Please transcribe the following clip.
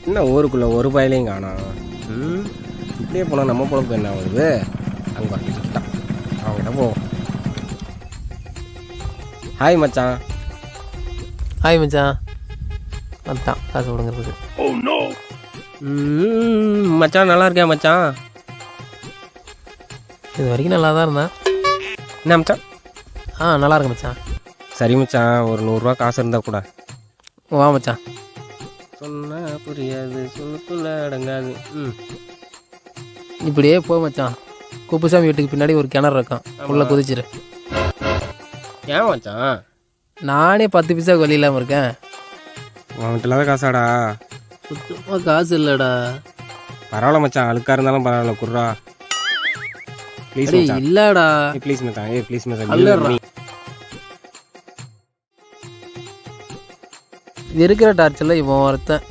என்ன ஊருக்குள்ளே ஒரு பயலையும் காணோம். இப்படியே போனால் நம்ம பொழப்பு என்ன ஆகுது? அங்கே அவங்ககிட்ட போவோம். ஹாய் மச்சான். ஹாய் மச்சான். வந்துட்டான் காசு கொடுங்கிறது. மச்சான் நல்லா இருக்கியா மச்சான்? இது வரைக்கும் நல்லா தான் இருந்தேன். என்ன மச்சான்? நல்லா இருக்கு மச்சான். சரி மச்சான், ஒரு 100 ரூபா காசு இருந்தால் கூட. வா மச்சான். சொன்னா புரியாது, சொல்லுக்குள்ள அடங்காது. இப்படியே போ மச்சான். குப்புசாமி வீட்டுக்கு பின்னாடி ஒரு கிணறு இருக்கான், உள்ள குதிச்சிரு. ஏன் மச்சான்? நானே 10 பைசா வழி இல்லாமல் இருக்கேன். உன்கிட்ட இல்லாத காசாடா? சுத்தமாக காசு இல்லைடா. பரவாயில்ல மச்சான், அழுக்கா இருந்தாலும் பரவாயில்ல, குர்ரா ப்ளீஸ் மச்சான். இல்லடா ப்ளீஸ் மச்சான். ப்ளீஸ் மச்சான். இருக்கிற டார்ச்சரில் இவன் ஒருத்தன்